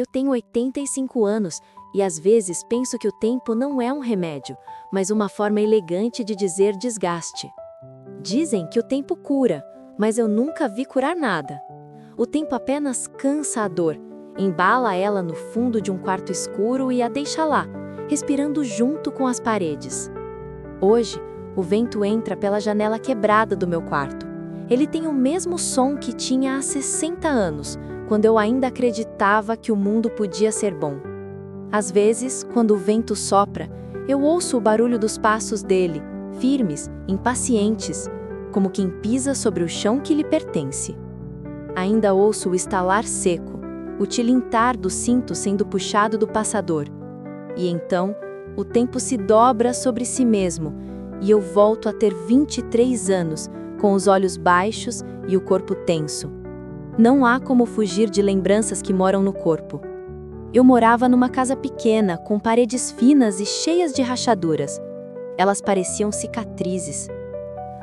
Eu tenho 85 anos e às vezes penso que o tempo não é um remédio, mas uma forma elegante de dizer desgaste. Dizem que o tempo cura, mas eu nunca vi curar nada. O tempo apenas cansa a dor, embala ela no fundo de um quarto escuro e a deixa lá, respirando junto com as paredes. Hoje, o vento entra pela janela quebrada do meu quarto. Ele tem o mesmo som que tinha há 60 anos, quando eu ainda acreditava que o mundo podia ser bom. Às vezes, quando o vento sopra, eu ouço o barulho dos passos dele, firmes, impacientes, como quem pisa sobre o chão que lhe pertence. Ainda ouço o estalar seco, o tilintar do cinto sendo puxado do passador. E então, o tempo se dobra sobre si mesmo, e eu volto a ter 23 anos, com os olhos baixos e o corpo tenso. Não há como fugir de lembranças que moram no corpo. Eu morava numa casa pequena, com paredes finas e cheias de rachaduras. Elas pareciam cicatrizes.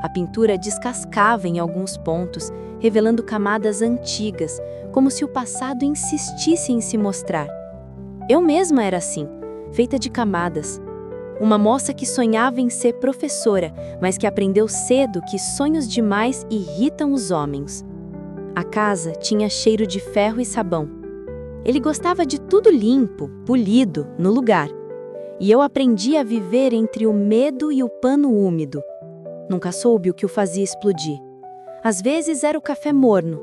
A pintura descascava em alguns pontos, revelando camadas antigas, como se o passado insistisse em se mostrar. Eu mesma era assim, feita de camadas. Uma moça que sonhava em ser professora, mas que aprendeu cedo que sonhos demais irritam os homens. A casa tinha cheiro de ferro e sabão. Ele gostava de tudo limpo, polido, no lugar. E eu aprendi a viver entre o medo e o pano úmido. Nunca soube o que o fazia explodir. Às vezes era o café morno,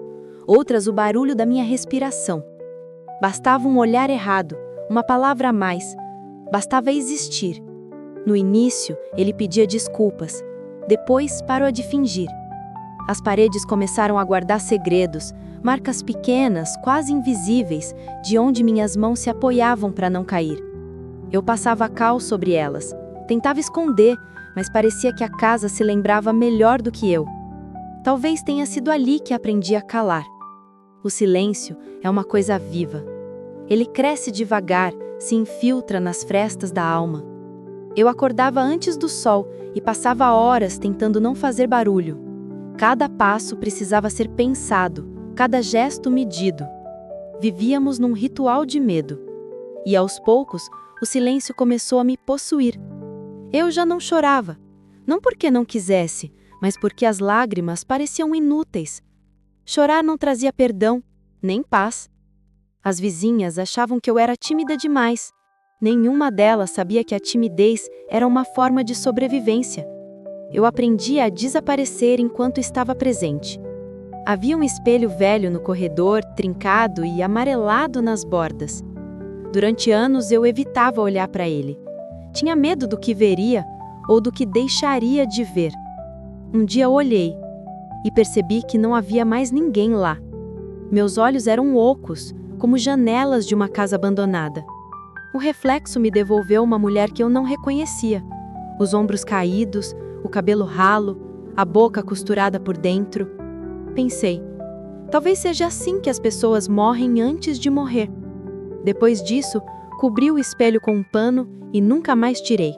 outras o barulho da minha respiração. Bastava um olhar errado, uma palavra a mais. Bastava existir. No início, ele pedia desculpas. Depois, parou de fingir. As paredes começaram a guardar segredos, marcas pequenas, quase invisíveis, de onde minhas mãos se apoiavam para não cair. Eu passava cal sobre elas. Tentava esconder, mas parecia que a casa se lembrava melhor do que eu. Talvez tenha sido ali que aprendi a calar. O silêncio é uma coisa viva. Ele cresce devagar, se infiltra nas frestas da alma. Eu acordava antes do sol e passava horas tentando não fazer barulho. Cada passo precisava ser pensado, cada gesto medido. Vivíamos num ritual de medo. E aos poucos, o silêncio começou a me possuir. Eu já não chorava, não porque não quisesse, mas porque as lágrimas pareciam inúteis. Chorar não trazia perdão, nem paz. As vizinhas achavam que eu era tímida demais. Nenhuma delas sabia que a timidez era uma forma de sobrevivência. Eu aprendi a desaparecer enquanto estava presente. Havia um espelho velho no corredor, trincado e amarelado nas bordas. Durante anos eu evitava olhar para ele. Tinha medo do que veria ou do que deixaria de ver. Um dia olhei e percebi que não havia mais ninguém lá. Meus olhos eram ocos, como janelas de uma casa abandonada. O reflexo me devolveu uma mulher que eu não reconhecia. Os ombros caídos, o cabelo ralo, a boca costurada por dentro. Pensei, talvez seja assim que as pessoas morrem antes de morrer. Depois disso, cobri o espelho com um pano e nunca mais tirei.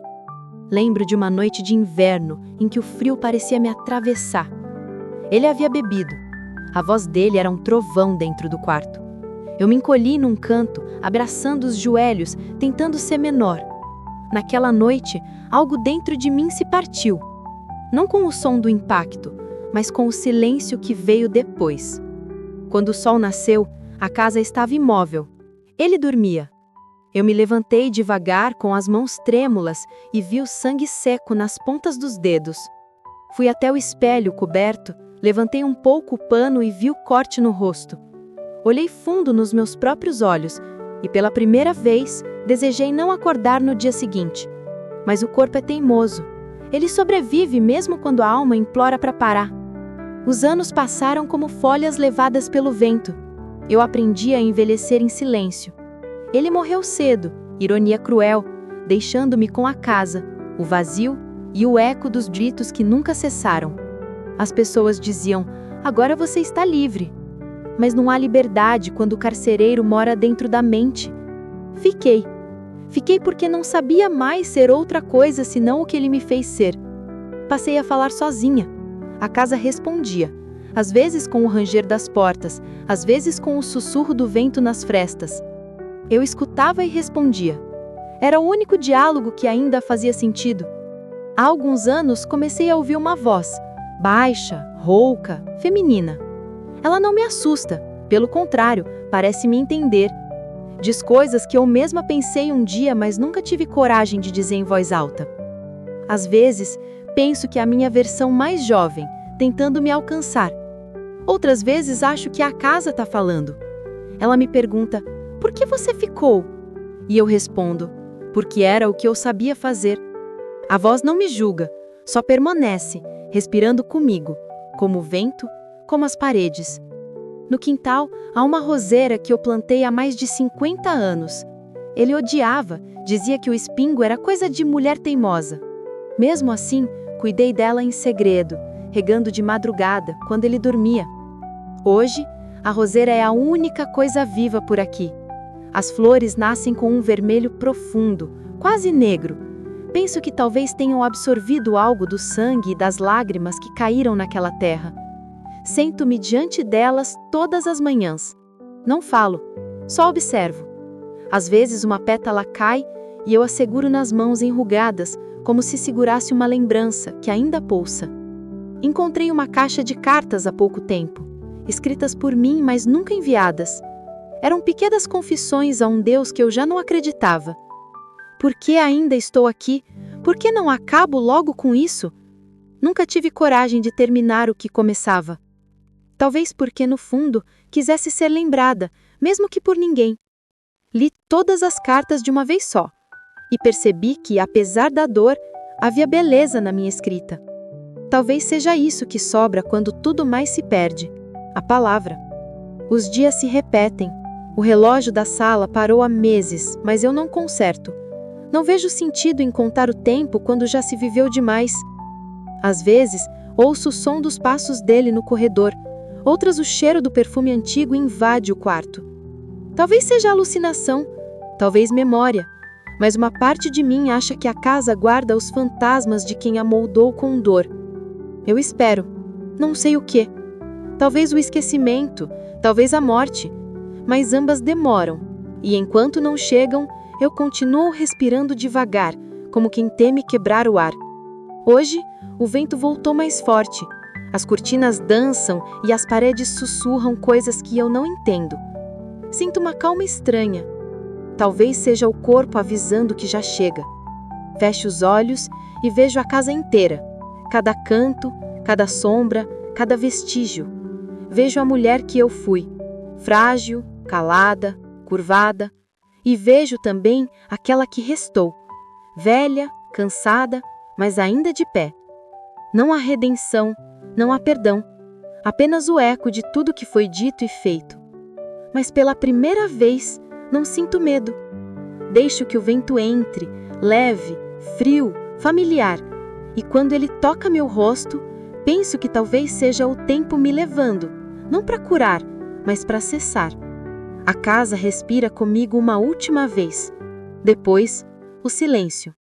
Lembro de uma noite de inverno em que o frio parecia me atravessar. Ele havia bebido. A voz dele era um trovão dentro do quarto. Eu me encolhi num canto, abraçando os joelhos, tentando ser menor. Naquela noite, algo dentro de mim se partiu. Não com o som do impacto, mas com o silêncio que veio depois. Quando o sol nasceu, a casa estava imóvel. Ele dormia. Eu me levantei devagar com as mãos trêmulas e vi o sangue seco nas pontas dos dedos. Fui até o espelho coberto, levantei um pouco o pano e vi o corte no rosto. Olhei fundo nos meus próprios olhos e, pela primeira vez, desejei não acordar no dia seguinte. Mas o corpo é teimoso. Ele sobrevive mesmo quando a alma implora para parar. Os anos passaram como folhas levadas pelo vento. Eu aprendi a envelhecer em silêncio. Ele morreu cedo, ironia cruel, deixando-me com a casa, o vazio e o eco dos gritos que nunca cessaram. As pessoas diziam, agora você está livre. Mas não há liberdade quando o carcereiro mora dentro da mente. Fiquei. Fiquei porque não sabia mais ser outra coisa senão o que ele me fez ser. Passei a falar sozinha. A casa respondia, às vezes com o ranger das portas, às vezes com o sussurro do vento nas frestas. Eu escutava e respondia. Era o único diálogo que ainda fazia sentido. Há alguns anos comecei a ouvir uma voz, baixa, rouca, feminina. Ela não me assusta, pelo contrário, parece me entender. Diz coisas que eu mesma pensei um dia, mas nunca tive coragem de dizer em voz alta. Às vezes, penso que é a minha versão mais jovem, tentando me alcançar. Outras vezes acho que a casa está falando. Ela me pergunta, por que você ficou? E eu respondo, porque era o que eu sabia fazer. A voz não me julga, só permanece, respirando comigo, como o vento, como as paredes. No quintal, há uma roseira que eu plantei há mais de 50 anos. Ele odiava, dizia que o espingo era coisa de mulher teimosa. Mesmo assim, cuidei dela em segredo, regando de madrugada, quando ele dormia. Hoje, a roseira é a única coisa viva por aqui. As flores nascem com um vermelho profundo, quase negro. Penso que talvez tenham absorvido algo do sangue e das lágrimas que caíram naquela terra. Sento-me diante delas todas as manhãs. Não falo, só observo. Às vezes uma pétala cai e eu a seguro nas mãos enrugadas, como se segurasse uma lembrança que ainda pulsa. Encontrei uma caixa de cartas há pouco tempo, escritas por mim, mas nunca enviadas. Eram pequenas confissões a um Deus que eu já não acreditava. Por que ainda estou aqui? Por que não acabo logo com isso? Nunca tive coragem de terminar o que começava. Talvez porque, no fundo, quisesse ser lembrada, mesmo que por ninguém. Li todas as cartas de uma vez só, e percebi que, apesar da dor, havia beleza na minha escrita. Talvez seja isso que sobra quando tudo mais se perde, a palavra. Os dias se repetem. O relógio da sala parou há meses, mas eu não conserto. Não vejo sentido em contar o tempo quando já se viveu demais. Às vezes, ouço o som dos passos dele no corredor. Outras, o cheiro do perfume antigo invade o quarto. Talvez seja alucinação, talvez memória, mas uma parte de mim acha que a casa guarda os fantasmas de quem a moldou com dor. Eu espero, não sei o quê. Talvez o esquecimento, talvez a morte, mas ambas demoram, e enquanto não chegam, eu continuo respirando devagar, como quem teme quebrar o ar. Hoje, o vento voltou mais forte. As cortinas dançam e as paredes sussurram coisas que eu não entendo. Sinto uma calma estranha. Talvez seja o corpo avisando que já chega. Fecho os olhos e vejo a casa inteira. Cada canto, cada sombra, cada vestígio. Vejo a mulher que eu fui. Frágil, calada, curvada. E vejo também aquela que restou. Velha, cansada, mas ainda de pé. Não há redenção, não há perdão. Apenas o eco de tudo que foi dito e feito. Mas pela primeira vez, não sinto medo. Deixo que o vento entre, leve, frio, familiar. E quando ele toca meu rosto, penso que talvez seja o tempo me levando, não para curar, mas para cessar. A casa respira comigo uma última vez. Depois, o silêncio.